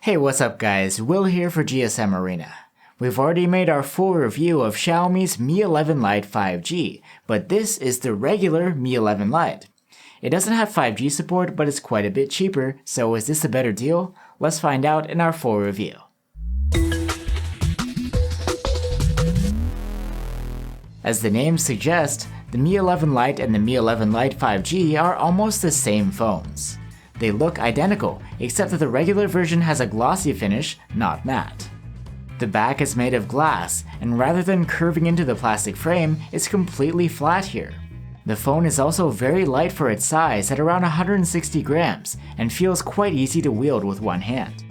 Hey, what's up guys, Will here for GSM Arena. We've already made our full review of Xiaomi's Mi 11 Lite 5G, but this is the regular Mi 11 Lite. It doesn't have 5G support, but it's quite a bit cheaper, so is this a better deal? Let's find out in our full review. As the name suggests, the Mi 11 Lite and the Mi 11 Lite 5G are almost the same phones. They look identical, except that the regular version has a glossy finish, not matte. The back is made of glass, and rather than curving into the plastic frame, it's completely flat here. The phone is also very light for its size at around 160 grams, and feels quite easy to wield with one hand.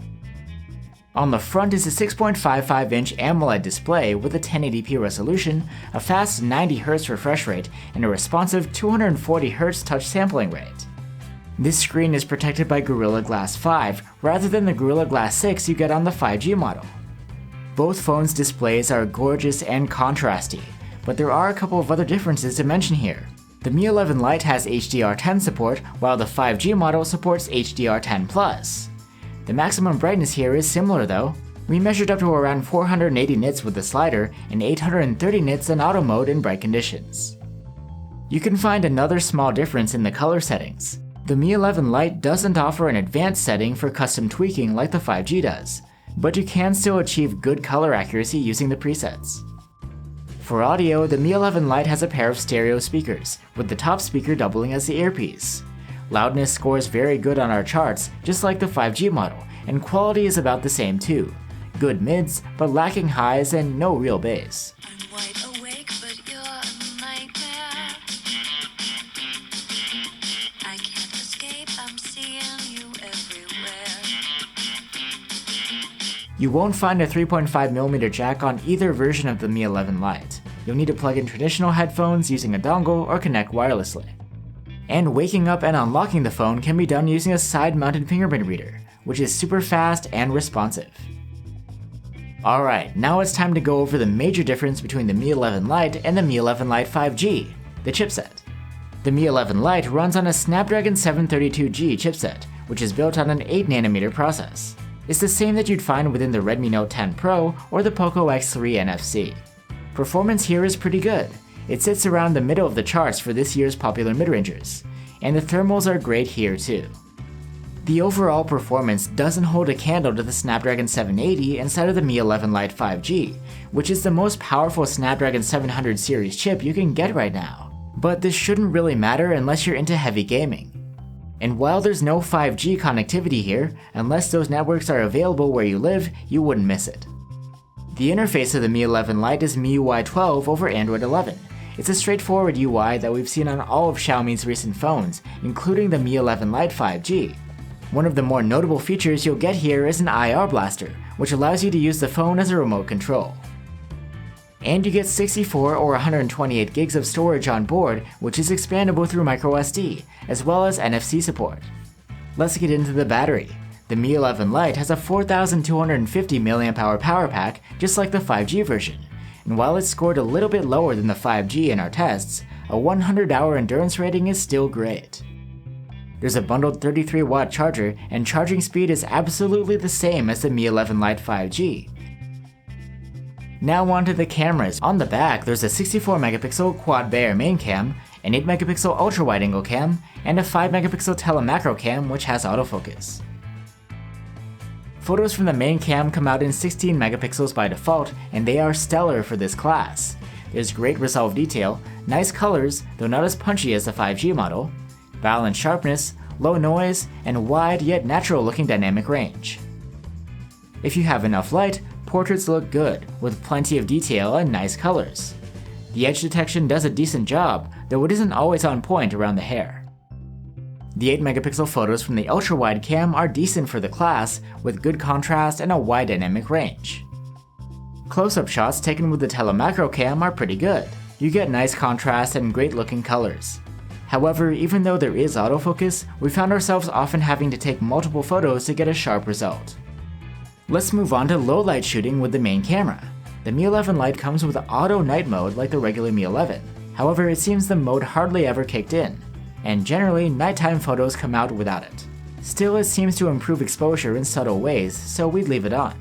On the front is a 6.55-inch AMOLED display with a 1080p resolution, a fast 90Hz refresh rate, and a responsive 240Hz touch sampling rate. This screen is protected by Gorilla Glass 5 rather than the Gorilla Glass 6 you get on the 5G model. Both phones' displays are gorgeous and contrasty, but there are a couple of other differences to mention here. The Mi 11 Lite has HDR10 support, while the 5G model supports HDR10+. The maximum brightness here is similar though. We measured up to around 480 nits with the slider and 830 nits in auto mode in bright conditions. You can find another small difference in the color settings. The Mi 11 Lite doesn't offer an advanced setting for custom tweaking like the 5G does, but you can still achieve good color accuracy using the presets. For audio, the Mi 11 Lite has a pair of stereo speakers, with the top speaker doubling as the earpiece. Loudness scores very good on our charts, just like the 5G model, and quality is about the same too. Good mids, but lacking highs and no real bass. You won't find a 3.5mm jack on either version of the Mi 11 Lite. You'll need to plug in traditional headphones using a dongle or connect wirelessly. And waking up and unlocking the phone can be done using a side-mounted fingerprint reader, which is super fast and responsive. Alright, now it's time to go over the major difference between the Mi 11 Lite and the Mi 11 Lite 5G, the chipset. The Mi 11 Lite runs on a Snapdragon 732G chipset, which is built on an 8nm process. It's the same that you'd find within the Redmi Note 10 Pro or the Poco X3 NFC. Performance here is pretty good. It sits around the middle of the charts for this year's popular mid-rangers, and the thermals are great here too. The overall performance doesn't hold a candle to the Snapdragon 780 inside of the Mi 11 Lite 5G, which is the most powerful Snapdragon 700 series chip you can get right now. But this shouldn't really matter unless you're into heavy gaming. And while there's no 5G connectivity here, unless those networks are available where you live, you wouldn't miss it. The interface of the Mi 11 Lite is MIUI 12 over Android 11. It's a straightforward UI that we've seen on all of Xiaomi's recent phones, including the Mi 11 Lite 5G. One of the more notable features you'll get here is an IR blaster, which allows you to use the phone as a remote control. And you get 64 or 128 gigs of storage on board, which is expandable through microSD, as well as NFC support. Let's get into the battery. The Mi 11 Lite has a 4250 mAh power pack, just like the 5G version, and while it scored a little bit lower than the 5G in our tests, a 100-hour endurance rating is still great. There's a bundled 33-watt charger, and charging speed is absolutely the same as the Mi 11 Lite 5G. Now onto the cameras. On the back, there's a 64MP quad Bayer main cam, an 8MP ultra-wide-angle cam, and a 5MP telemacro cam which has autofocus. Photos from the main cam come out in 16MP by default, and they are stellar for this class. There's great resolve detail, nice colors, though not as punchy as the 5G model, balanced sharpness, low noise, and wide yet natural looking dynamic range. If you have enough light, portraits look good, with plenty of detail and nice colors. The edge detection does a decent job, though it isn't always on point around the hair. The 8MP photos from the ultra-wide cam are decent for the class, with good contrast and a wide dynamic range. Close-up shots taken with the telemacro cam are pretty good. You get nice contrast and great looking colors. However, even though there is autofocus, we found ourselves often having to take multiple photos to get a sharp result. Let's move on to low light shooting with the main camera. The Mi 11 Lite comes with auto night mode like the regular Mi 11. However, it seems the mode hardly ever kicked in, and generally nighttime photos come out without it. Still, it seems to improve exposure in subtle ways, so we'd leave it on.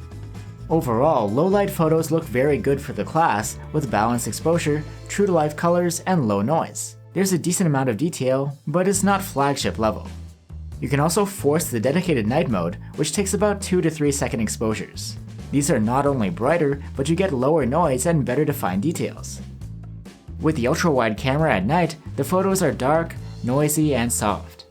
Overall, low-light photos look very good for the class, with balanced exposure, true-to-life colors, and low noise. There's a decent amount of detail, but it's not flagship level. You can also force the dedicated night mode, which takes about 2 to 3 second exposures. These are not only brighter, but you get lower noise and better defined details. With the ultra-wide camera at night, the photos are dark, noisy, and soft.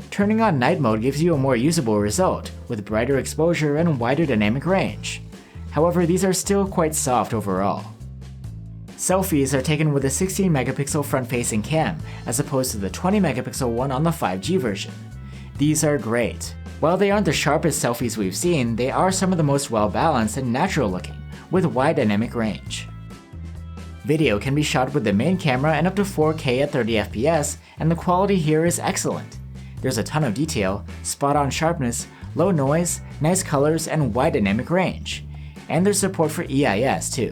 Turning on night mode gives you a more usable result, with brighter exposure and wider dynamic range. However, these are still quite soft overall. Selfies are taken with a 16 megapixel front-facing cam, as opposed to the 20 megapixel one on the 5G version. These are great. While they aren't the sharpest selfies we've seen, they are some of the most well-balanced and natural looking, with wide dynamic range. Video can be shot with the main camera and up to 4K at 30 FPS, and the quality here is excellent. There's a ton of detail, spot-on sharpness, low noise, nice colors, and wide dynamic range. And there's support for EIS too.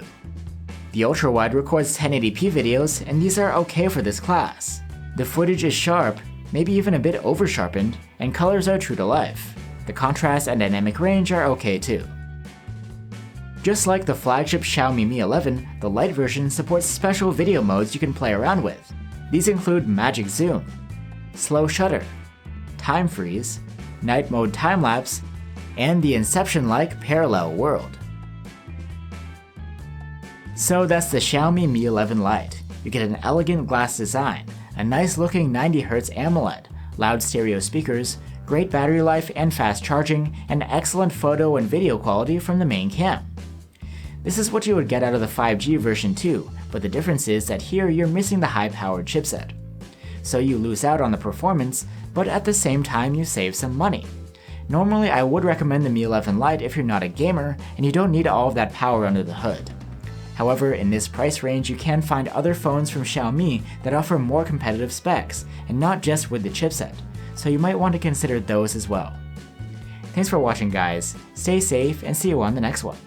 The ultra-wide records 1080p videos, and these are okay for this class. The footage is sharp, maybe even a bit over-sharpened, and colors are true to life. The contrast and dynamic range are okay too. Just like the flagship Xiaomi Mi 11, the Lite version supports special video modes you can play around with. These include Magic Zoom, Slow Shutter, Time Freeze, Night Mode Time-Lapse, and the Inception-like Parallel World. So that's the Xiaomi Mi 11 Lite. You get an elegant glass design, a nice looking 90Hz AMOLED, loud stereo speakers, great battery life and fast charging, and excellent photo and video quality from the main cam. This is what you would get out of the 5G version too, but the difference is that here you're missing the high-powered chipset. So you lose out on the performance, but at the same time you save some money. Normally I would recommend the Mi 11 Lite if you're not a gamer and you don't need all of that power under the hood. However, in this price range you can find other phones from Xiaomi that offer more competitive specs, and not just with the chipset, so you might want to consider those as well. Thanks for watching guys, stay safe and see you on the next one.